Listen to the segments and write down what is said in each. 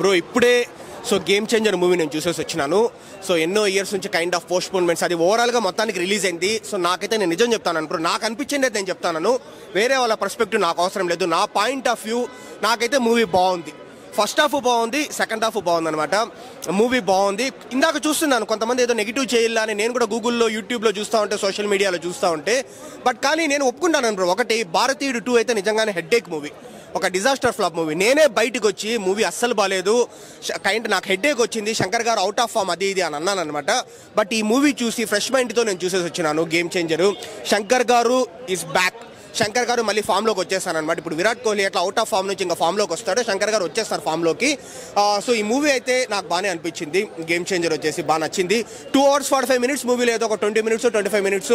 Bro ఇప్పుడే game changer movie నేను చూసేసి వచ్చినాను. ఎన్నో ఇయర్స్ నుంచి కైండ్ ఆఫ్ పోస్ట్‌పోన్‌మెంట్స్ అది ఓవరాల్గా మొత్తానికి రిలీజ్ అయింది. నాకైతే నేను నిజం చెప్తాను బ్రో, నాకు అనిపించింది అయితే నేను చెప్తాను. వేరే వాళ్ళ పర్స్పెక్టివ్ నాకు అవసరం లేదు. నా పాయింట్ ఆఫ్ వ్యూ నాకైతే మూవీ బాగుంది. ఫస్ట్ హాఫ్ బాగుంది, సెకండ్ హాఫ్ బాగుంది అనమాట. మూవీ బాగుంది. ఇందాక చూస్తున్నాను కొంతమంది ఏదో నెగిటివ్ చేయాలని, నేను కూడా గూగుల్లో యూట్యూబ్లో చూస్తూ ఉంటే, సోషల్ మీడియాలో చూస్తూ ఉంటే, కానీ నేను ఒప్పుకుంటాను బ్రో. ఒకటి, భారతీయుడు 2 అయితే నిజంగానే హెడ్ఏక్ మూవీ, ఒక డిజాస్టర్ ఫ్లాప్ మూవీ. నేనే బయటకు వచ్చి మూవీ అస్సలు బాగాలేదు, నాకు హెడ్ఏక్ వచ్చింది, శంకర్ గారు అవుట్ ఆఫ్ ఫామ్ అది ఇది అని అన్నాను అనమాట. బట్ ఈ మూవీ చూసి ఫ్రెష్ మైండ్తో నేను చూసేసి వచ్చినాను. గేమ్ చేంజరు, శంకర్ గారు ఈజ్ బ్యాక్. శంకర్ గారు మళ్ళీ ఫామ్లోకి వచ్చేస్తాను అనమాట. ఇప్పుడు విరాట్ కోహ్లీ ఎట్లా అవుట్ ఆఫ్ ఫామ్ నుంచి ఇంకా ఫామ్లోకి వస్తాడో, శంకర్ గారు వచ్చేస్తారు ఫామ్లోకి. ఈ మూవీ అయితే నాకు బాగానే అనిపించింది. గేమ్ చేంజర్ వచ్చేసి బాగా నచ్చింది. 2 hours 45 minutes మూవీ లేదు, ఒక 20 minutes 25 minutes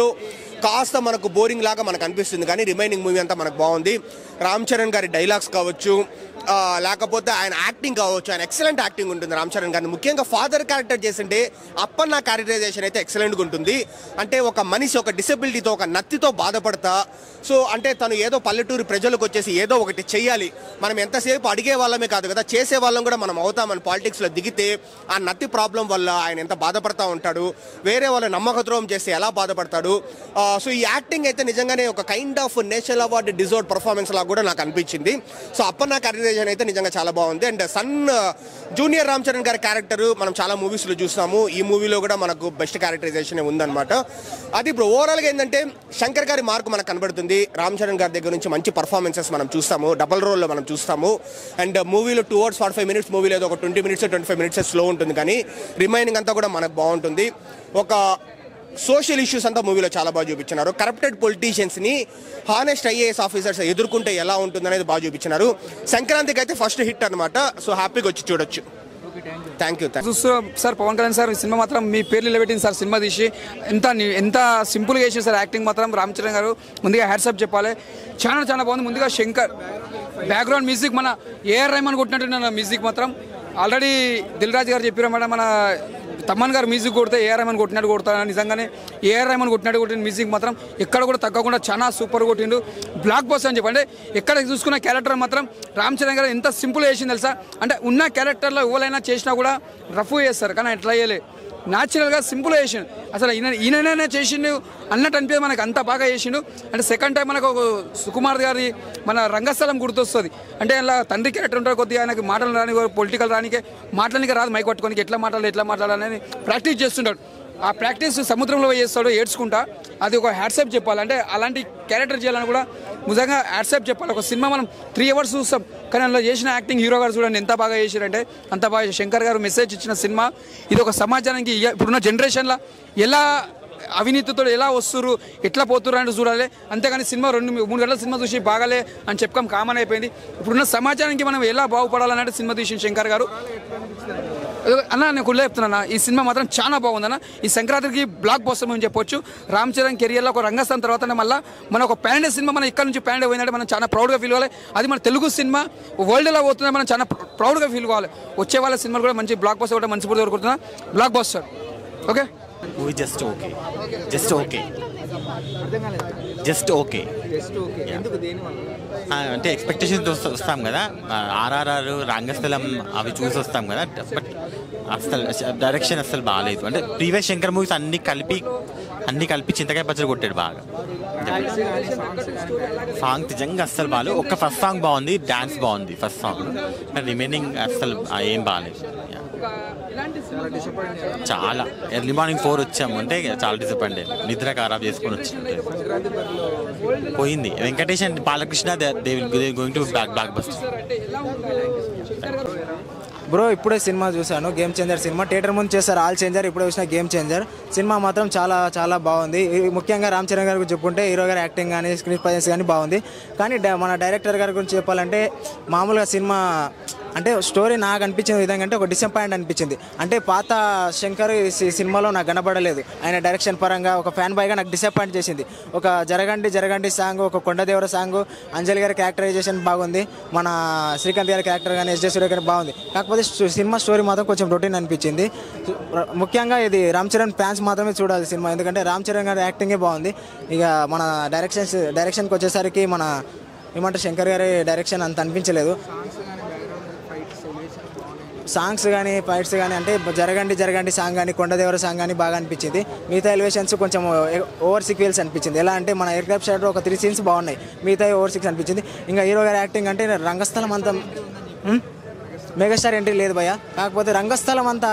కాస్త మనకు బోరింగ్ లాగా మనకు అనిపిస్తుంది, కానీ రిమైనింగ్ మూవీ అంతా మనకు బాగుంది. రామ్ చరణ్ గారి డైలాగ్స్ కావచ్చు, లేకపోతే ఆయన యాక్టింగ్ కావచ్చు, ఆయన ఎక్సలెంట్ యాక్టింగ్ ఉంటుంది రామ్ చరణ్ గారిని. ముఖ్యంగా ఫాదర్ క్యారెక్టర్ చేసింటే అప్పన్న క్యారెక్టరైజేషన్ అయితే ఎక్సలెంట్గా ఉంటుంది. అంటే ఒక మనిషి ఒక డిసెబిలిటీతో, ఒక నత్తితో బాధపడతా, అంటే తను ఏదో పల్లెటూరు ప్రజలకు వచ్చేసి ఏదో ఒకటి చెయ్యాలి, మనం ఎంతసేపు అడిగే వాళ్ళమే కాదు కదా, చేసే వాళ్ళం కూడా మనం అవుతామని పాలిటిక్స్లో దిగితే ఆ నత్తి ప్రాబ్లం వల్ల ఆయన ఎంత బాధపడతా ఉంటాడు, వేరే వాళ్ళు నమ్మకద్రోహం చేస్తే ఎలా బాధపడతాడు. ఈ యాక్టింగ్ అయితే నిజంగానే ఒక kind of national award deserved performance లాగా కూడా నాకు అనిపించింది. అప్పన్న క్యారెక్టరైజేషన్ అయితే నిజంగా చాలా బాగుంది. అండ్ జూనియర్ రామ్ చరణ్ గారి క్యారెక్టర్ మనం చాలా మూవీస్లో చూస్తాము, ఈ మూవీలో కూడా మనకు బెస్ట్ క్యారెక్టరైజేషన్ ఉందన్నమాట. అది ఇప్పుడు ఓవరాల్గా ఏంటంటే శంకర్ గారి మార్కు మనకు కనబడుతుంది. రామ్ చరణ్ గారి దగ్గర నుంచి మంచి పర్ఫార్మెన్సెస్ మనం చూస్తాము, డబల్ రోల్లో మనం చూస్తాము. అండ్ మూవీలో 2 hours 45 minutes మూవీ లేదు, ఒక 20 minutes 25 minutes స్లో ఉంటుంది, కానీ రిమైనింగ్ అంతా కూడా మనకు బాగుంటుంది. ఒక సోషల్ ఇష్యూస్ అంతా మూవీలో చాలా బాగా చూపించినారు. కరప్టెడ్ పొలిటీషియన్స్ని హానెస్ట్ ఐఏఎస్ ఆఫీసర్స్ ఎదుర్కొంటే ఎలా ఉంటుందనేది బాగా చూపించినారు. సంక్రాంతికి అయితే ఫస్ట్ హిట్ అనమాట. హ్యాపీగా వచ్చి చూడొచ్చు. Thank you sir. Pawan Kalyan sir cinema మాత్రం మీ పేర్లు నిలబెట్టింది సార్. సినిమా తీసి ఎంత సింపుల్గా చేసింది సార్. యాక్టింగ్ మాత్రం రామ్ చరణ్ గారు ముందుగా హ్యాట్సప్ చెప్పాలి, చాలా బాగుంది. ముందుగా శంకర్ బ్యాక్గ్రౌండ్ మ్యూజిక్ మన ఏఆర్ రెహమాన్ కొట్టినట్టు మ్యూజిక్ మాత్రం. ఆల్రెడీ దిల్ రాజు గారు చెప్పారన్నమాట, మన తమ్మన్ గారు మ్యూజిక్ కొడితే ఏఆర్ రెహమాన్ కొట్టినట్టు కొడతారు. నిజంగానే ఏఆర్ రెహమాన్ కొట్టినట్టు కొట్టిన మ్యూజిక్ మాత్రం ఎక్కడ కూడా తగ్గకుండా చాలా సూపర్ కొట్టిండు. బ్లాక్ బస్టర్ అని చెప్పండి. ఎక్కడ చూసుకున్న క్యారెక్టర్ మాత్రం రామ్ చరణ్ గారు ఎంత సింపుల్ చేసింది తెలుసా. అంటే ఉన్న క్యారెక్టర్లో ఎవరైనా చేసినా కూడా రఫ్ చేస్తారు, కానీ అట్లా చేయలే, న్యాచురల్గా సింపుల్ చేసిండు. అసలు ఈయననే చేసిండు అన్నట్టు అనిపించదు మనకు, అంత బాగా చేసిండు. అంటే సెకండ్ టైం మనకు సుకుమార్ గారి మన రంగస్థలం గుర్తొస్తుంది. అంటే అలా తండ్రి క్యారెక్టర్ ఉంటారు, కొద్దిగా ఆయనకి మాటలు రాని, పొలిటికల్ రానికే మాటలనికి రాదు, మైక్ పట్టుకోనికి ఎట్లా మాట్లాడాలని ప్రాక్టీస్ చేస్తుంటాడు. ఆ ప్రాక్టీస్ సముద్రంలో చేస్తాడు ఏడ్చుకుంటా. అది ఒక హ్యాట్సాప్ చెప్పాలి. అంటే అలాంటి క్యారెక్టర్ చేయాలని కూడా నిజంగా హ్యాట్సాప్ చెప్పాలి. ఒక సినిమా మనం 3 hours చూస్తాం, కానీ అందులో చేసిన యాక్టింగ్ హీరో గారు చూడండి ఎంత బాగా చేశారంటే అంత బాగా. శంకర్ గారు మెసేజ్ ఇచ్చిన సినిమా ఇది. ఒక సమాజానికి ఇప్పుడున్న జనరేషన్లో ఎలా అవినీతితో ఎలా వస్తున్నారు, ఎట్లా పోతున్నారు అంటే చూడాలి. అంతేగాని సినిమా 2-3 గంటల సినిమా చూసి బాగాలే అని చెప్పడం కామన్ అయిపోయింది. ఇప్పుడున్న సమాజానికి మనం ఎలా బాగుపడాలన్నట్టు సినిమా తీసిన శంకర్ గారు. అన్న నేను కుళ్ళే చెప్తున్నా, ఈ సినిమా మాత్రం చాలా బాగుందన్న. ఈ సంక్రాంతికి బ్లాక్ బస్టర్ అని చెప్పొచ్చు. రామ్ చరణ్ కెరియర్లో ఒక రంగస్థానం తర్వాత మళ్ళీ మన ఒక ప్యాండే సినిమా మన ఇక్కడ నుంచి ప్యాండే పోయిందంటే మనం చాలా ప్రౌడ్గా ఫీల్ కావాలి. అది మన తెలుగు సినిమా వరల్డ్లో పోతుందని మనం చాలా ప్రౌడ్గా ఫీల్ కావాలి. వచ్చే వాళ్ళ సినిమాలు కూడా మంచి బ్లాక్ బస్టర్ కూడా మంచి కోరుకుంటున్నా. Block buster okay. Movie just okay. అంటే ఎక్స్పెక్టేషన్స్ వస్తాం కదా, ఆర్ఆర్ఆర్ రంగస్థలం అవి చూసి వస్తాం కదా, బట్ అసలు డైరెక్షన్ అసలు బాగాలేదు. అంటే ప్రీవియస్ శంకర్ మూవీస్ అన్ని కలిపి చింతకాయ పచ్చడి కొట్టాడు బాగా. సాంగ్ నిజంగా అస్సలు బాగాలేదు. ఒక్క ఫస్ట్ సాంగ్ బాగుంది, డాన్స్ బాగుంది ఫస్ట్ సాంగ్, రిమైనింగ్ అస్సలు ఏం బాగాలేదు. చాలా ఎర్లీ మార్నింగ్ 4 వచ్చాము అంటే చాలా డిసప్పాయింట్. నిద్ర ఖరాబ్ చేసుకొని వచ్చి పోయింది. Venkatesh and Balakrishna they going to block buster. Bro ఇప్పుడే సినిమా చూశాను, గేమ్ చేంజర్ సినిమా. థియేటర్ ముందు చేస్తారు ఆల్ చేంజర్, ఇప్పుడే చూసిన గేమ్ చేంజర్ సినిమా మాత్రం చాలా బాగుంది. ముఖ్యంగా రామ్ చరణ్ గారి గురించి చెప్పుకుంటే హీరో గారి యాక్టింగ్ కానీ స్క్రీన్ ప్రెజెన్స్ కానీ బాగుంది. కానీ మన డైరెక్టర్ గారి గురించి చెప్పాలంటే మామూలుగా సినిమా అంటే స్టోరీ నాకు అనిపించిన విధంగా అంటే ఒక డిసప్పాయింట్ అనిపించింది. అంటే పాత శంకర్ సినిమాలో నాకు కనబడలేదు. ఆయన డైరెక్షన్ పరంగా ఒక ఫ్యాన్ బాయ్గా నాకు డిసప్పాయింట్ చేసింది. ఒక జరగండి సాంగ్, ఒక కొండదేవర సాంగ్, అంజలి గారి క్యారెక్టరైజేషన్ బాగుంది, మన శ్రీకాంత్ గారి క్యారెక్టర్ కానీ ఎస్జే సూర్య గారి బాగుంది. కాకపోతే సినిమా స్టోరీ మాత్రం కొంచెం రొటీన్ అనిపించింది. ముఖ్యంగా ఇది రామ్ చరణ్ ఫ్యాన్స్ మాత్రమే చూడాలి సినిమా, ఎందుకంటే రామ్ చరణ్ గారి యాక్టింగే బాగుంది. ఇక మన డైరెక్షన్కి వచ్చేసరికి మన ఏమంటే శంకర్ గారి డైరెక్షన్ అంత అనిపించలేదు. సాంగ్స్ కానీ ఫైట్స్ కానీ అంటే జరగండి సాంగ్ కానీ కొండదేవర సాంగ్ కానీ బాగా అనిపించింది. మిగతా ఎలివేషన్స్ కొంచెం ఓవర్ సీక్వెల్స్ అనిపించింది. ఎలా అంటే మన ఎయిర్ క్రాఫ్ట్ షాట్లో ఒక 3 సీన్స్ బాగున్నాయి, మిగతా ఓవర్ 6 అనిపించింది. ఇంకా హీరో గారి యాక్టింగ్ అంటే రంగస్థలం అంతా మెగాస్టార్ ఎంట్రీ లేదు భయ్య, కాకపోతే రంగస్థలం అంతా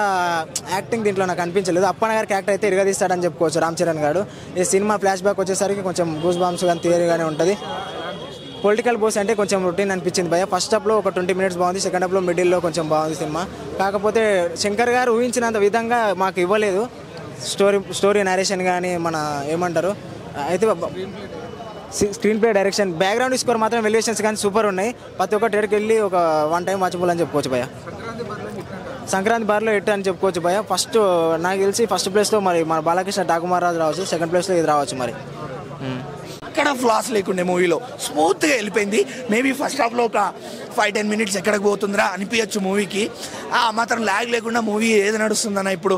యాక్టింగ్ దీంట్లో నాకు అనిపించలేదు. అప్పన్న గారికి యాక్టర్ అయితే ఇరగదీస్తాడని చెప్పుకోవచ్చు రామ్ చరణ్ గారు. ఈ సినిమా ఫ్లాష్ బ్యాక్ వచ్చేసరికి కొంచెం గూస్ బాంబ్స్ కానీ థియరీగానే ఉంటుంది. పొలిటికల్ బోస్ అంటే కొంచెం రొటీన్ అనిపించింది భయ్య. ఫస్ట్ హాఫ్లో ఒక 20 మినిట్స్ బాగుంది, సెకండ్ హాఫ్లో మిడిల్లో కొంచెం బాగుంది సినిమా. కాకపోతే శంకర్ గారు ఊహించినంత విధంగా మాకు ఇవ్వలేదు. స్టోరీ నరేషన్ కానీ మన ఏమంటారు అయితే screen play, direction, background score మాత్రం ఎలివేషన్స్ కానీ సూపర్ ఉన్నాయి. ప్రతి ఒక్క థియేటర్కి వెళ్ళి ఒక 1 టైం వాచబుల్ అని చెప్పుకోవచ్చు భయ్య. సంక్రాంతి బార్లో ఎట్టు అని చెప్పుకోవచ్చు భయ్య. ఫస్ట్ నాకు తెలిసి ఫస్ట్ ప్లేస్లో మరి మన బాలకృష్ణ ఠాకుమార్ రాజు రావచ్చు, సెకండ్ ప్లేస్లో ఇది రావచ్చు. మరి ఎక్కడ ఫ్లాస్ లేకుండే మూవీలో స్మూత్గా వెళ్ళిపోయింది. మేబీ ఫస్ట్ హాఫ్లో ఒక 5-10 మినిట్స్ ఎక్కడికి పోతుందిరా అనిపించచ్చు మూవీకి. మాత్రం ల్యాగ్ లేకుండా మూవీ ఏది నడుస్తుందన్న ఇప్పుడు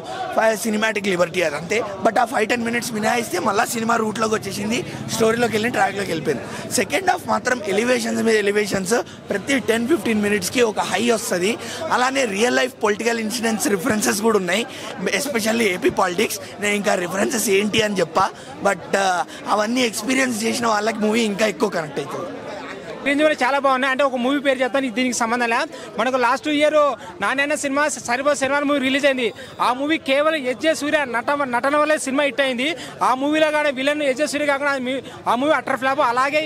సినిమాటిక్ లిబర్టీ అది అంతే. బట్ ఆ 5-10 మినిట్స్ మినహాయిస్తే మళ్ళీ సినిమా రూట్లోకి వచ్చేసింది, స్టోరీలోకి వెళ్ళి ట్రాక్లోకి వెళ్ళిపోయింది. సెకండ్ హాఫ్ మాత్రం ఎలివేషన్స్ మీద ఎలివేషన్స్, ప్రతి 10-15 మినిట్స్కి ఒక హై వస్తుంది. అలానే real life political incidents references కూడా ఉన్నాయి, ఎస్పెషల్లీ ఏపీ పాలిటిక్స్. నేను ఇంకా రిఫరెన్సెస్ ఏంటి అని చెప్పా, బట్ అవన్నీ ఎక్స్పీరియన్స్ చేసిన వాళ్ళకి మూవీ ఇంకా ఎక్కువ కనెక్ట్ అవుతుంది. రేంజ్ కూడా చాలా బాగున్నాయి. అంటే ఒక మూవీ పేరు చెప్తాను, దీనికి సంబంధం లేదు. మనకు లాస్ట్ ఇయర్ నాన్న సినిమా సరిపో సినిమా మూవీ రిలీజ్ అయింది. ఆ మూవీ కేవలం ఎస్జే సూర్య నటన వల్లే సినిమా హిట్ అయింది. ఆ మూవీలో కానీ విలన్ ఎస్జే సూర్య కాకుండా ఆ మూవీ అటర్ ఫ్లాప్. అలాగే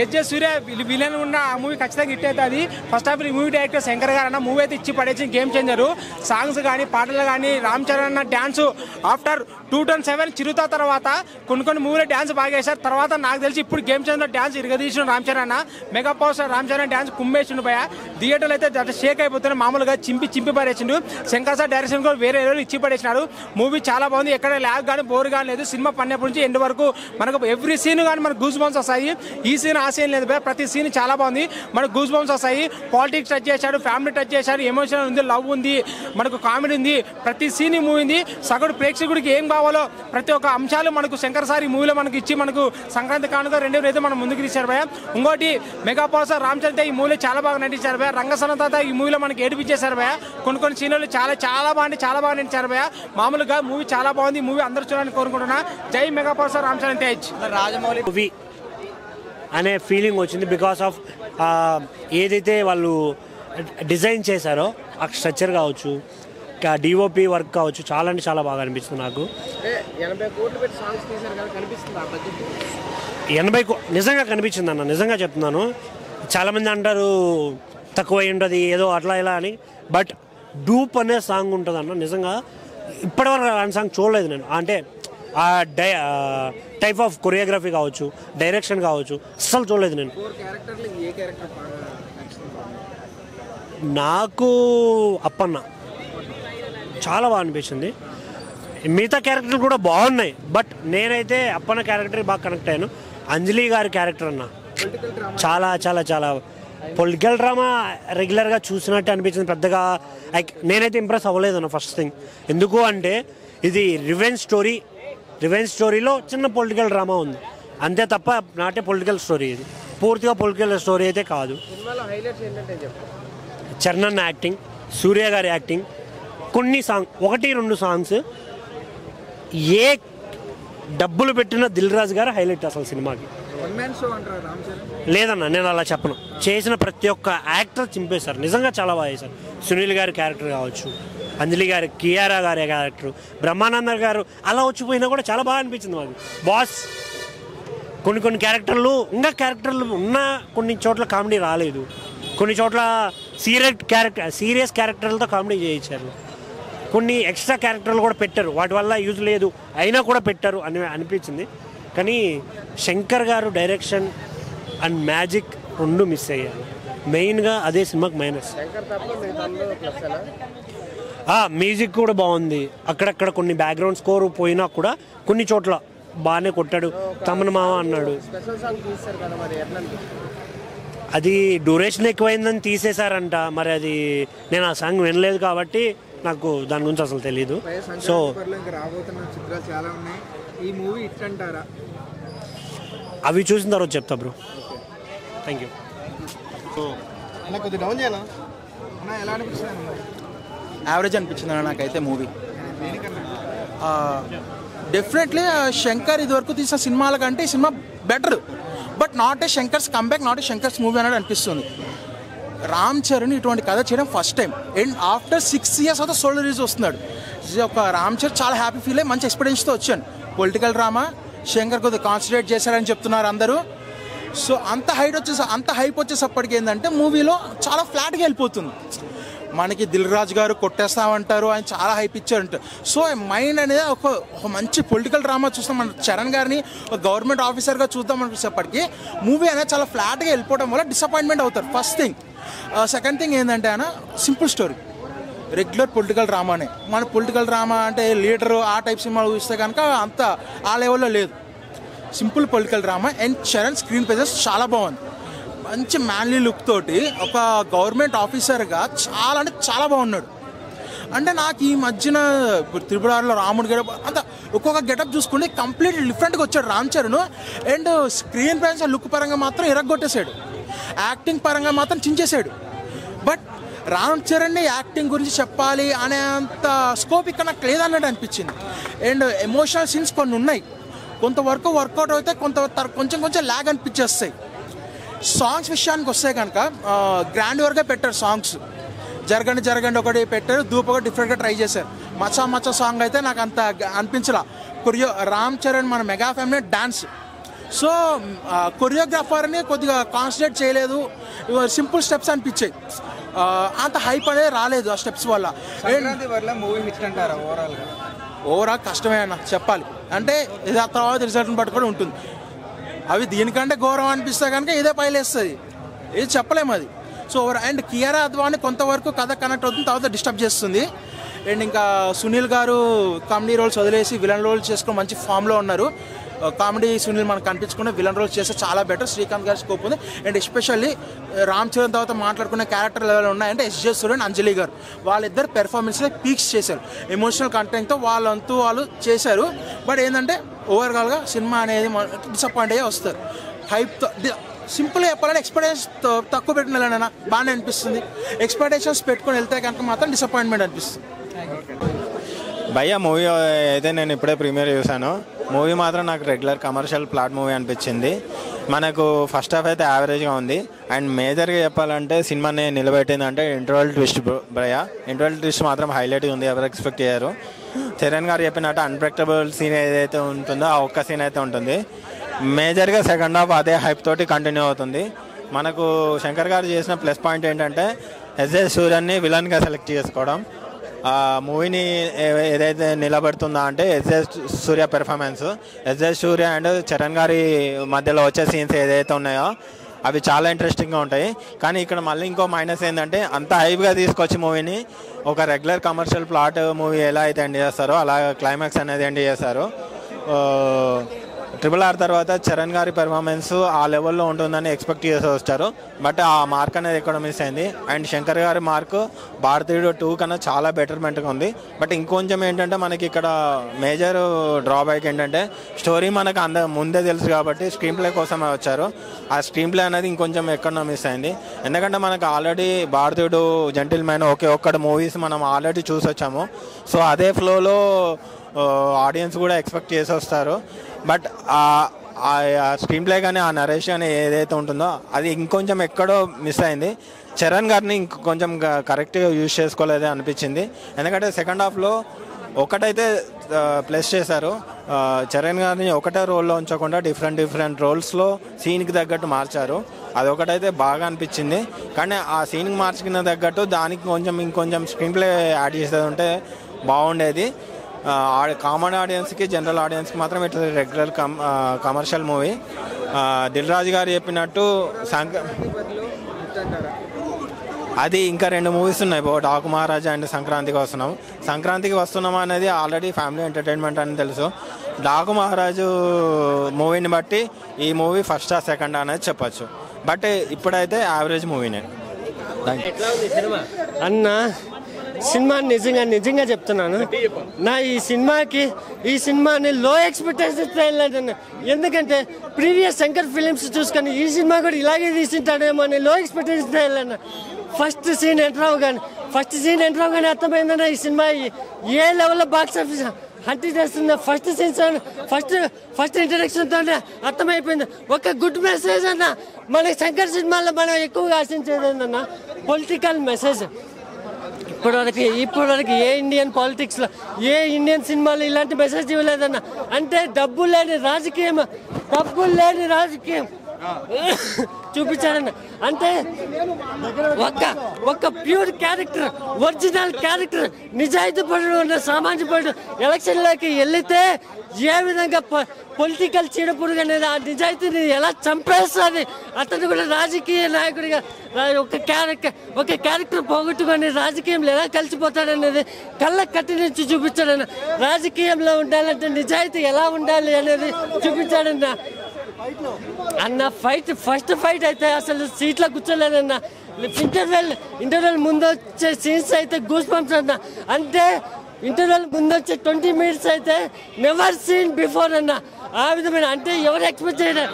ఎస్జే సూర్య విలన్ ఉన్న ఆ మూవీ ఖచ్చితంగా హిట్ అవుతుంది. ఫస్ట్ ఆఫ్ ఈ మూవీ డైరెక్టర్ శంకర్ గారు అన్న మూవీ అయితే ఇచ్చి పడేసి గేమ్ చేంజరు. సాంగ్స్ కానీ పాటలు కానీ రామ్ చరణ్ అన్న డ్యాన్స్ ఆఫ్టర్ 2007 చిరుత తర్వాత కొన్ని మూవీలో డ్యాన్స్ బాగా వేశారు. తర్వాత నాకు తెలిసి ఇప్పుడు గేమ్ చేంజర్ డ్యాన్స్ ఇరగదీసిన రామ్ చరణ్ అన్న mega power star Ram Charan dance కుమ్మేసిండు భయ. థియేటర్లు అయితే షేక్ అయిపోతున్నాయి, మామూలుగా చింపి పడేసిండు. శంకర్ సార్ డైరెక్షన్ కూడా వేరే ఇచ్చి పడేసినాడు. మూవీ చాలా బాగుంది, ఎక్కడ ల్యాగ్ కానీ బోర్ కానీ లేదు. సినిమా పన్నెప్పటి నుంచి ఎండ్ వరకు మనకు ఎవ్రీ సీన్ కానీ మనకు గూస్ బంప్స్ వస్తాయి. ఈ సీన్ ఆ సీన్ లేదు భయ, ప్రతి సీన్ చాలా బాగుంది, మనకు గూస్ బంప్స్ వస్తాయి. పాలిటిక్స్ టచ్ చేశాడు, ఫ్యామిలీ టచ్ చేశాడు, ఎమోషనల్ ఉంది, లవ్ ఉంది, మనకు కామెడీ ఉంది, ప్రతి సీన్ ఈ మూవీ ఉంది. సగటు ప్రేక్షకుడికి ఏం కావాలో ప్రతి ఒక్క అంశాలు మనకు శంకర్ సార్ ఈ మూవీలో మనకు ఇచ్చి మనకు సంక్రాంతి కానుక 2 అయితే మనం ముందుకు తీశారు భయ. ఇంకోటి mega power star Ram Charan ఈ మూవీలో చాలా బాగా నటించారు భయ. రంగస్థలం తర్వాత ఈ మూవీలో మనకి ఏడిపించేశారు భయ. కొన్ని సీన్లు చాలా బాగా నటించారు భయ. మామూలుగా మూవీ చాలా బాగుంది, మూవీ అందరూ చూడాలని కోరుకుంటున్నా. జై mega power star Ram Charan Tej. Rajamouli movie అనే ఫీలింగ్ వచ్చింది బికాస్ ఆఫ్ ఏదైతే వాళ్ళు డిజైన్ చేశారో ఆ స్ట్రక్చర్ కావచ్చు, డిఓపి వర్క్ కావచ్చు, చాలా అంటే చాలా బాగా అనిపిస్తుంది నాకు. 80 కోట్లు పెట్టి సాంగ్స్ తీశారు కదా, కనిపిస్తుందా బడ్జెట్? 80 నిజంగా కనిపించింది అన్న, నిజంగా చెప్తున్నాను. చాలామంది అంటారు తక్కువ ఉంటుంది ఏదో అట్లా ఇలా అని, బట్ డూప్ అనే సాంగ్ ఉంటుంది అన్న. నిజంగా ఇప్పటివరకు ఆ సాంగ్ చూడలేదు నేను. అంటే ఆ టైప్ ఆఫ్ కొరియోగ్రఫీ కావచ్చు, డైరెక్షన్ కావచ్చు, అస్సలు చూడలేదు నేను. నాకు అప్పన్న చాలా బాగా అనిపించింది. మిగతా క్యారెక్టర్లు కూడా బాగున్నాయి, బట్ నేనైతే అప్పన్న క్యారెక్టర్ బాగా కనెక్ట్ అయ్యాను. అంజలి గారి క్యారెక్టర్ అన్న చాలా చాలా చాలా పొలిటికల్ డ్రామా రెగ్యులర్గా చూసినట్టు అనిపించింది. పెద్దగా నేనైతే ఇంప్రెస్ అవ్వలేదు అన్న ఫస్ట్ థింగ్. ఎందుకు అంటే ఇది రివెంజ్ స్టోరీలో చిన్న పొలిటికల్ డ్రామా ఉంది అంతే తప్ప నాటే పొలిటికల్ స్టోరీ. ఇది పూర్తిగా పొలిటికల్ స్టోరీ అయితే కాదు. చరణ్ యాక్టింగ్, సూర్య గారి యాక్టింగ్, కొన్ని 1-2 సాంగ్స్, ఏ డబ్బులు పెట్టిన దిల్ రాజు గారు హైలైట్ అసలు సినిమాకి. లేదన్న నేను అలా చెప్పను, చేసిన ప్రతి ఒక్క యాక్టర్ చింపేశారు, నిజంగా చాలా బాగా చేశారు. సునీల్ గారి క్యారెక్టర్ కావచ్చు, అంజలి గారి, కియారా గారి క్యారెక్టర్, బ్రహ్మానంద గారు అలా వచ్చిపోయినా కూడా చాలా బాగా అనిపించింది మాకు. బాస్ కొన్ని క్యారెక్టర్లు క్యారెక్టర్లు ఉన్నా కొన్ని చోట్ల కామెడీ రాలేదు, కొన్ని చోట్ల సీరియస్ క్యారెక్టర్లతో కామెడీ చేయించారు. కొన్ని ఎక్స్ట్రా క్యారెక్టర్లు కూడా పెట్టారు, వాటి వల్ల యూజ్ లేదు అయినా కూడా పెట్టారు అని అనిపించింది. కానీ శంకర్ గారు డైరెక్షన్ అండ్ మ్యాజిక్ 2 మిస్ అయ్యారు. మెయిన్గా అదే సినిమాకి మైనస్. మ్యూజిక్ కూడా బాగుంది, అక్కడక్కడ కొన్ని బ్యాక్గ్రౌండ్ స్కోర్ పోయినా కూడా కొన్ని చోట్ల బాగానే కొట్టాడు. తమన్ మామ అన్నాడు, అది డ్యూరేషన్ ఎక్కువైందని తీసేశారంట. మరి అది నేను ఆ సాంగ్ వినలేదు కాబట్టి నాకు దాని గురించి అసలు తెలీదు. సో అవి చూసిన తర్వాత చెప్తా బ్రో. Thank you. యావరేజ్ అనిపించింది అన్న నాకైతే మూవీ. డెఫినెట్లీ శంకర్ ఇదివరకు తీసిన సినిమాల కంటే ఈ cinema better, but not a Shankar's comeback, not a Shankar's movie అనేది అనిపిస్తుంది. రామ్ చరణ్ ఇటువంటి కథ చేయడం first time, and after 6 years తర్వాత సోలో రిలీజ్ వస్తున్నాడు. ఒక రామ్ చరణ్ చాలా హ్యాపీ ఫీల్ అయ్యి మంచి ఎక్స్పీరియన్స్తో వచ్చాను. పొలిటికల్ డ్రామా శంకర్ కొద్దిగా కాన్సన్ట్రేట్ చేశారని చెప్తున్నారు అందరూ. సో అంత హైప్ వచ్చేసప్పటికి ఏంటంటే మూవీలో చాలా ఫ్లాట్గా వెళ్ళిపోతుంది. మనకి దిల్ రాజు గారు కొట్టేస్తామంటారు, ఆయన చాలా హైప్ ఇచ్చారంటారు. సో మైండ్ అనేది ఒక మంచి పొలిటికల్ డ్రామా చూస్తాం. మన చరణ్ గారిని ఒక గవర్నమెంట్ ఆఫీసర్గా చూద్దాం అనిపించేప్పటికీ మూవీ అనేది చాలా ఫ్లాట్గా వెళ్ళిపోవడం వల్ల డిసప్పాయింట్మెంట్ అవుతారు. First thing. సెకండ్ థింగ్ ఏంటంటే ఆయన సింపుల్ స్టోరీ, రెగ్యులర్ పొలిటికల్ డ్రామానే. మన పొలిటికల్ డ్రామా అంటే లీడరు ఆ టైప్ సినిమాలు చూస్తే కనుక అంత ఆ లెవెల్లో లేదు. Simple political drama. And Charan screen presence చాలా బాగుంది. మంచి మ్యాన్లీ లుక్ తోటి ఒక గవర్నమెంట్ ఆఫీసర్గా చాలా అంటే చాలా బాగున్నాడు. అంటే నాకు ఈ మధ్యన ఇప్పుడు త్రిపురలో రాముడు గెటప్ అంత ఒక్కొక్క గెటప్ చూసుకుంటే కంప్లీట్ డిఫరెంట్గా వచ్చాడు Ram Charan. And screen presence look పరంగా మాత్రం ఇరగొట్టేశాడు, యాక్టింగ్ పరంగా మాత్రం చించేశాడు. బట్ రామ్ చరణ్ని యాక్టింగ్ గురించి చెప్పాలి అనే అంత స్కోప్ ఇక్కడ నాకు లేదన్నట్టు అనిపించింది. అండ్ ఎమోషనల్ సీన్స్ కొన్ని ఉన్నాయి, కొంతవరకు వర్కౌట్ అయితే కొంచెం ల్యాగ్ అనిపించేస్తాయి. సాంగ్స్ విషయానికి వస్తే కనుక గ్రాండ్వర్గా పెట్టారు సాంగ్స్. జరగండి ఒకటి పెట్టారు, ధూప్ ఒకటి డిఫరెంట్గా ట్రై చేశారు. మచ్చా సాంగ్ అయితే నాకు అంత అనిపించలా. రామ్ చరణ్ మన మెగా ఫ్యామిలీ డాన్స్, సో కొరియోగ్రాఫర్ని కొద్దిగా కాన్సన్ట్రేట్ చేయలేదు, సింపుల్ స్టెప్స్ అనిపించాయి. అంత హైప్ అనేది రాలేదు ఆ స్టెప్స్ వల్ల. ఓవరాల్ కష్టమే అన్న చెప్పాలి అంటే, ఇది ఆ తర్వాత రిజల్ట్ని బట్టి కూడా ఉంటుంది. అవి దీనికంటే ఘోరం అనిపిస్తే కనుక ఇదే పైలేస్తుంది, ఇది చెప్పలేము అది. సో అండ్ కియారా అద్వాని కొంతవరకు కథ కనెక్ట్ అవుతుంది, తర్వాత డిస్టర్బ్ చేస్తుంది. అండ్ ఇంకా సునీల్ గారు కామెడీ రోల్స్ వదిలేసి విలన్ రోల్స్ చేసుకుని మంచి ఫామ్లో ఉన్నారు. కామెడీ సునీల్ మనకు కనిపించకుండా విలన్ రోల్స్ చేస్తే చాలా బెటర్. శ్రీకాంత్ గారి స్కోప్ ఉంది. అండ్ ఎస్పెషల్లీ రామ్ చరణ్ తర్వాత మాట్లాడుకునే క్యారెక్టర్ లెవెల్ ఉన్నాయంటే ఎస్జే సూర్యన్, అంజలి గారు, వాళ్ళిద్దరు పెర్ఫార్మెన్స్లో పీక్స్ చేశారు. ఎమోషనల్ కంటెంట్తో వాళ్ళంతూ వాళ్ళు చేశారు. బట్ ఏంటంటే ఓవరాల్గా సినిమా అనేది డిసప్పాయింట్ అయ్యే వస్తారు. హైప్తో సింపుల్గా చెప్పాలంటే ఎక్స్పెక్టేషన్స్ తక్కువ పెట్టిన వెళ్ళానన్నా బాగానే అనిపిస్తుంది. ఎక్స్పెక్టేషన్స్ పెట్టుకొని వెళ్తే కనుక మాత్రం డిసప్పాయింట్మెంట్ అనిపిస్తుంది. భయ్యా మూవీ అయితే నేను ఇప్పుడే ప్రీమియర్ చూశాను. మూవీ మాత్రం నాకు రెగ్యులర్ కమర్షియల్ ప్లాట్ మూవీ అనిపించింది. మనకు ఫస్ట్ హాఫ్ అయితే యావరేజ్గా ఉంది. అండ్ మేజర్గా చెప్పాలంటే సినిమాని నిలబెట్టిందంటే ఇంటర్వల్ ట్విస్ట్ భయ్యా. ఇంటర్వల్ ట్విస్ట్ మాత్రం హైలైట్గా ఉంది, ఎవరు ఎక్స్పెక్ట్ చేయరు. చరణ్ గారు చెప్పినట్టు అన్ప్రెడిక్టబుల్ సీన్ ఏదైతే ఉంటుందో ఆ ఒక్క సీన్ అయితే ఉంటుంది. మేజర్గా సెకండ్ హాఫ్ అదే హైప్ తోటి కంటిన్యూ అవుతుంది. మనకు శంకర్ గారు చేసిన ప్లస్ పాయింట్ ఏంటంటే ఎస్జే సూర్యన్ని విలన్గా సెలెక్ట్ చేసుకోవడం. మూవీని ఏదైతే నిలబెడుతుందా అంటే SJ Surya performance. SJ Surya and Charan గారి మధ్యలో వచ్చే సీన్స్ ఏదైతే ఉన్నాయో అవి చాలా ఇంట్రెస్టింగ్గా ఉంటాయి. కానీ ఇక్కడ మళ్ళీ ఇంకో మైనస్ ఏంటంటే అంత హైప్గా తీసుకొచ్చి మూవీని ఒక రెగ్యులర్ కమర్షియల్ ప్లాట్ మూవీ ఎలా అయితే ఎండ్ చేస్తారో అలా క్లైమాక్స్ అనేది ఎండ్ చేస్తారు. RRR తర్వాత చరణ్ గారి పెర్ఫార్మెన్స్ ఆ లెవెల్లో ఉంటుందని ఎక్స్పెక్ట్ చేసి వస్తారు. బట్ ఆ మార్క్ అనేది ఎక్కడ మిస్ అయింది. అండ్ శంకర్ గారి మార్క్ భారతీయుడు 2 కన్నా చాలా బెటర్మెంట్గా ఉంది. బట్ ఇంకొంచెం ఏంటంటే మనకి ఇక్కడ మేజర్ డ్రాబ్యాక్ ఏంటంటే స్టోరీ మనకు ముందే తెలుసు కాబట్టి స్క్రీన్ ప్లే కోసమే వచ్చారు. ఆ స్క్రీన్ ప్లే అనేది ఇంకొంచెం ఎక్కడో మిస్ అయింది. ఎందుకంటే మనకు ఆల్రెడీ భారతీయుడు, జెంటిల్మెన్ ఒక్కటి మూవీస్ మనం ఆల్రెడీ చూసి వచ్చాము. సో అదే ఫ్లోలో ఆడియన్స్ కూడా ఎక్స్పెక్ట్ చేసి వస్తారు. బట్ ఆ స్క్రీన్ ప్లే కానీ ఆ నరేషన్ ఏదైతే ఉంటుందో అది ఇంకొంచెం ఎక్కడో మిస్ అయింది. చరణ్ గారిని ఇంకొంచెం కరెక్ట్గా యూజ్ చేసుకోలేదే అనిపించింది. ఎందుకంటే సెకండ్ హాఫ్లో ఒకటైతే ప్లస్ చేశారు, చరణ్ గారిని ఒకటే రోల్లో ఉంచకుండా డిఫరెంట్ రోల్స్లో సీన్కి తగ్గట్టు మార్చారు. అదొకటైతే బాగా అనిపించింది. కానీ ఆ సీన్కి మార్చుకున్న తగ్గట్టు దానికి ఇంకొంచెం స్క్రీన్ ప్లే యాడ్ చేసేది ఉంటే బాగుండేది. కామన్ ఆడియన్స్కి, జనరల్ ఆడియన్స్కి మాత్రం ఇట్లా regular commercial movie. Dil Raju గారు చెప్పినట్టు అది ఇంకా 2 మూవీస్ ఉన్నాయి. డాకు మహారాజా అండ్ సంక్రాంతికి వస్తున్నాం అనేది ఆల్రెడీ ఫ్యామిలీ ఎంటర్టైన్మెంట్ అని తెలుసు. డాకు మహారాజు మూవీని బట్టి ఈ మూవీ ఫస్ట్ సెకండ్ అనేది చెప్పచ్చు. బట్ ఇప్పుడైతే యావరేజ్ మూవీనే. అన్న సినిమా నిజంగా చెప్తున్నాను, నా ఈ సినిమాని లో ఎక్స్పెక్టేషన్స్ వెళ్ళాను. ఎందుకంటే ప్రీవియస్ శంకర్ ఫిలిమ్స్ చూసుకొని ఈ సినిమా కూడా ఇలాగే తీసింటాడేమో అని లో ఎక్స్పెక్టేషన్స్ వెళ్ళాను. ఫస్ట్ సీన్ ఎంటర్ అవ్వగానే ఫస్ట్ సీన్ ఎంటర్ అవగానే అర్థమైందన్న ఈ సినిమా ఏ లెవెల్లో బాక్స్ ఆఫీస్ హంట్ చేస్తుంది. ఫస్ట్ సీన్స్ ఫస్ట్ ఇంట్రడక్షన్తోనే అర్థమైపోయింది. ఒక గుడ్ మెసేజ్ అన్న. మన శంకర్ సినిమాల్లో మనం ఎక్కువగా ఆశించేది ఏంటన్న పొలిటికల్ మెసేజ్. ఇప్పటివరకు ఏ ఇండియన్ పాలిటిక్స్లో ఏ ఇండియన్ సినిమాలో ఇలాంటి మెసేజ్ ఇవ్వలేదన్న. అంటే డబ్బు లేని రాజకీయం చూపించాడన్న. అంటే ఒక ప్యూర్ క్యారెక్టర్, ఒరిజినల్ క్యారెక్టర్, నిజాయితీ పరుడు ఉన్న సామాజిక పరుడు ఎలక్షన్లోకి వెళితే ఏ విధంగా పొలిటికల్ చీడపురుగు అనేది ఆ నిజాయితీని ఎలా చంపేస్తుంది, అతను కూడా రాజకీయ నాయకుడిగా ఒక క్యారెక్టర్ పోగొట్టుకొని రాజకీయంలో ఎలా కలిసిపోతాడనేది కళ్ళ కట్టి నుంచి చూపించాడన్న. రాజకీయంలో ఉండాలంటే నిజాయితీ ఎలా ఉండాలి అనేది చూపించాడన్న. ఫస్ట్ ఫైట్ అయితే అసలు సీట్లో కూర్చోలేదన్న. ఇంటర్వెల్ ముందు వచ్చే సీన్స్ అయితే గూస్ బంప్స్ అన్న. అంటే ఇంటర్వెల్ ముందు వచ్చే 20 minutes అయితే నెవర్ సీన్ బిఫోర్ అన్న. ఆ విధమైన అంటే ఎవరు ఎక్స్పెక్ట్ చేయడం.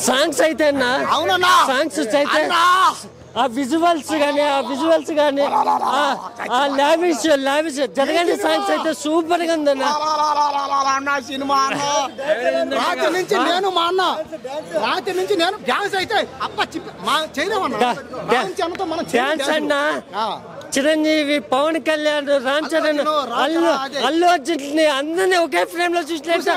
సాంగ్స్ అయితే అన్న, సాంగ్స్ అయితే ఆ విజువల్స్ కానీ ఆ లావిష్ జరగని సాంగ్స్ అయితే సూపర్ గా ఉందన్న. రాత్రి నుంచి నేను డాన్స్ అయితే డాన్స్ అన్న. చిరంజీవి, పవన్ కళ్యాణ్, రామ్ చరణ్, అల్లు అర్జున్ అందరినీ ఒకే ఫ్రేమ్ లో చూసినట్టు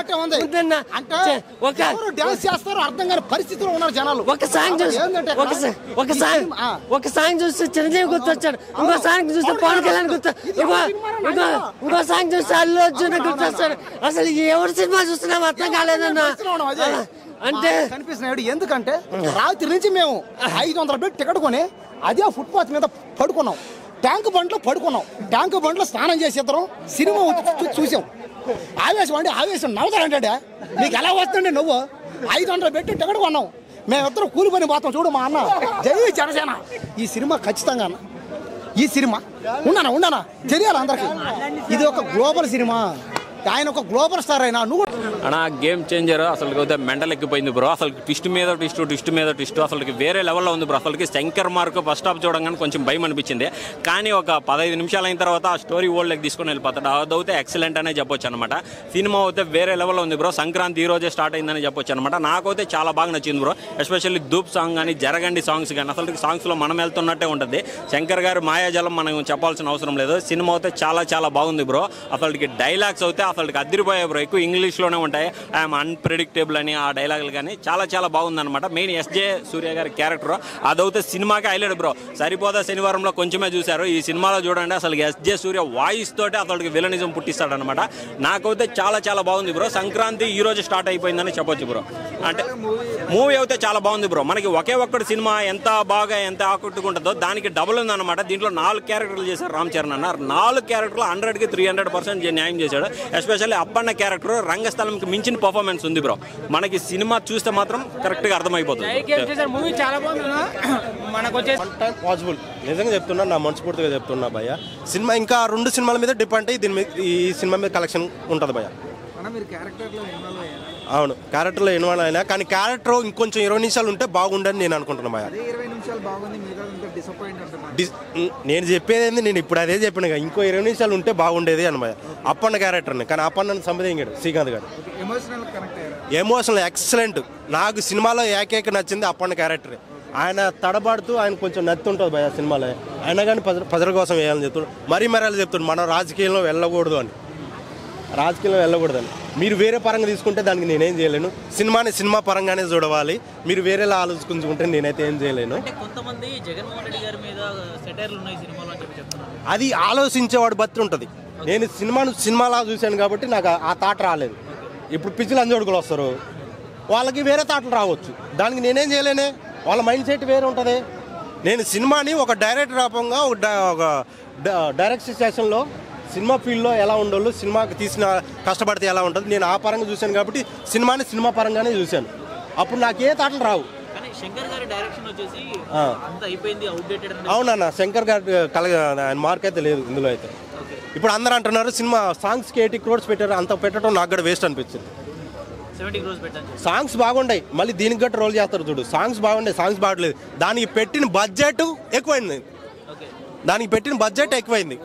ఒక సాంగ్ చూస్తే చిరంజీవి గుర్తొచ్చాడు, ఇంకో సాంగ్ చూస్తే పవన్ కళ్యాణ్ ఇంకో సాంగ్ చూస్తే అల్లు అర్జున్ గుర్తొచ్చాడు. అసలు ఎవరు సినిమా చూస్తున్నాం అర్థం కాలేదన్నా. అంటే కనిపిస్తున్నాడు. ఎందుకంటే రాత్రి నుంచి మేము 500 పెట్టి టికెట్ కొని అదే ఫుట్పాత్ మీద పడుకున్నాం. ట్యాంక్ బండ్లో పడుకున్నాం. ట్యాంక్ బండ్లో స్నానం చేసి ఇద్దరం సినిమా చూసాం. ఆవేశం నవ్వుతారంటే నీకు ఎలా వస్తుండే నువ్వు 500 పెట్టి టికెట్ కొన్నాం. మేమిద్దరం కూలిపోయి పోతాం. చూడు మా అన్న జై జనసేన. ఈ సినిమా ఖచ్చితంగా ఈ సినిమా ఉండనా తెలియాలి అందరికి. ఇది ఒక గ్లోబల్ సినిమా. ఆయన ఒక గ్లోబల్ స్టార్ అయినా నువ్వు అన్నా గేమ్ చేంజర్. అసలు మెంటల్ ఎక్కిపోయింది బ్రో. అసలు ట్విస్ట్ మీద ట్విస్ట్ అసలు వేరే లెవెల్లో ఉంది బ్రో. అసలుకి శంకర్ మార్క్ ఫస్ట్ హాఫ్ చూడగానే కొంచెం భయం అనిపించింది. కానీ ఒక 15 నిమిషాలు అయిన తర్వాత ఆ స్టోరీ ఓల్డ్కి తీసుకొని వెళ్ళిపోతాడు. అదైతే ఎక్సలెంట్ అనే చెప్పొచ్చు అనమాట. సినిమా అయితే వేరే లెవెల్లో ఉంది బ్రో. సంక్రాంతి ఈ రోజే స్టార్ట్ అయిందని చెప్పొచ్చు అనమాట. నాకైతే చాలా బాగా నచ్చింది బ్రో. ఎస్పెషల్లీ ధూప్ సాంగ్ కానీ జరగండి సాంగ్స్ కానీ అసలు సాంగ్స్లో మనం వెళ్తున్నట్టే ఉంటుంది. శంకర్ గారు మాయాజలం మనం చెప్పాల్సిన అవసరం లేదు. సినిమా అయితే చాలా చాలా బాగుంది బ్రో. అసలుకి డైలాగ్స్ అయితే అసలుకి అదిరిపోయాయి బ్రో. ఎక్కువ ఇంగ్లీష్లోనే ఉంటాయి. ఐఎమ్ అన్ప్రెడిక్టబుల్ అని ఆ డైలాగులు కానీ చాలా చాలా బాగుందన్నమాట. మెయిన్ ఎస్జే సూర్య గారి క్యారెక్టర్ అదైతే సినిమాకి హైలైట్ బ్రో. సరిపోదా శనివారంలో కొంచెమే చూశారు. ఈ సినిమాలో చూడండి అసలు ఎస్జే సూర్య వాయిస్ తోటి అసలుకి విలనిజం పుట్టిస్తాడనమాట. నాకైతే చాలా చాలా బాగుంది బ్రో. సంక్రాంతి ఈ రోజు స్టార్ట్ అయిపోయిందని చెప్పొచ్చు బ్రో. అంటే మూవీ అయితే చాలా బాగుంది బ్రో. మనకి ఒకే ఒక్కటి సినిమా ఎంత బాగా ఎంత ఆకట్టుకుంటుందో దానికి డబుల్ ఉందన్నమాట. దీంట్లో 4 క్యారెక్టర్లు చేశారు రామ్ చరణ్ అన్న. 4 క్యారెక్టర్లు 100కి 300% న్యాయం చేశాడు. ఎస్పెషల్లీ అప్పన్న క్యారెక్టర్ రంగస్థలంకి మించిన పర్ఫార్మెన్స్ ఉంది బ్రో. మనకి సినిమా చూస్తే మాత్రం కరెక్ట్ గా అర్థమైపోతుంది. మూవీ చాలా బాగుంది. మనకు వచ్చే పాసిబుల్ నిజంగా చెప్తున్నా, నా మనస్ఫూర్తిగా చెప్తున్నా భయ్య. సినిమా ఇంకా 2 సినిమాల మీద డిపెండ్ అయ్యి దీని మీద ఈ సినిమా మీద కలెక్షన్ ఉంటుంది భయ్య. అవును క్యారెక్టర్లో ఇన్వాల్వ్ అయినా కానీ క్యారెక్టర్ ఇంకొంచెం 20 నిమిషాలు ఉంటే బాగుండని నేను అనుకుంటున్నా భయ్య. నేను చెప్పేది నేను ఇప్పుడు అదే చెప్పిన ఇంకో 20 నిమిషాలు ఉంటే బాగుండేది అని భయ్య. అప్పన్న క్యారెక్టర్ని కానీ అప్పన్న సంబంధించాడు శ్రీకాంత్ గారు. Emotional excellent. నాకు సినిమాలో ఏకైక నచ్చింది అప్పన్న క్యారెక్టర్. ఆయన తడబాడుతూ ఆయన కొంచెం నత్తి ఉంటుంది భయ సినిమాలో. అయినా కానీ ప్రజల కోసం వేయాలని చెప్తాడు. మరీ మరీ చెప్తాడు మనం రాజకీయంలో వెళ్ళకూడదు అని. మీరు వేరే పరంగా తీసుకుంటే దానికి నేనేం చేయలేను. సినిమాని సినిమా పరంగానే చూడవాలి. మీరు వేరేలా ఆలోచించుకుంటే నేనైతే ఏం చేయలేను. అది ఆలోచించేవాడు బట్టి ఉంటుంది. నేను సినిమాలా చూశాను కాబట్టి నాకు ఆ థాట్ రాలేదు. ఇప్పుడు పిచ్చిలు అంజోడుకులు వస్తారు, వాళ్ళకి వేరే థాట్లు రావచ్చు. దానికి నేనేం చేయలేనే. వాళ్ళ మైండ్ సెట్ వేరే ఉంటుంది. నేను సినిమాని ఒక డైరెక్టర్ రూపంగా ఒక డైరెక్షన్ స్టేషన్లో సినిమా ఫీల్డ్లో ఎలా ఉండోళ్ళు, సినిమాకి తీసిన కష్టపడితే ఎలా ఉంటుంది నేను ఆ పరంగా చూశాను కాబట్టి సినిమాని సినిమా పరంగానే చూశాను. అప్పుడు నాకు ఏ థాట్లు రావు. అవునన్నా శంకర్ గారి ఆయన మార్క్ అయితే లేదు ఇందులో అయితే. ఇప్పుడు అందరూ అంటున్నారు సినిమా సాంగ్స్కి 80 crores పెట్టారు. అంత పెట్టడం నాకు కూడా వేస్ట్ అనిపించింది. 70 crores పెట్టాను. సాంగ్స్ బాగుంటాయి, మళ్ళీ దీనికి గట్టు రోల్ చేస్తారు చూడు. సాంగ్స్ బాగుంటాయి, సాంగ్స్ బాగలేదు. దానికి పెట్టిన బడ్జెట్ ఎక్కువైంది. దానికి పెట్టిన బడ్జెట్ ఎక్కువైంది.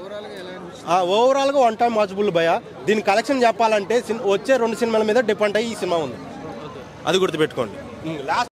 ఓవరాల్గా వన్ టైం వాచబుల్ భయ. దీని కలెక్షన్ చెప్పాలంటే వచ్చే 2 సినిమాల మీద డిపెండ్ అయ్యి ఈ సినిమా ఉంది. అది గుర్తుపెట్టుకోండి. లాస్ట్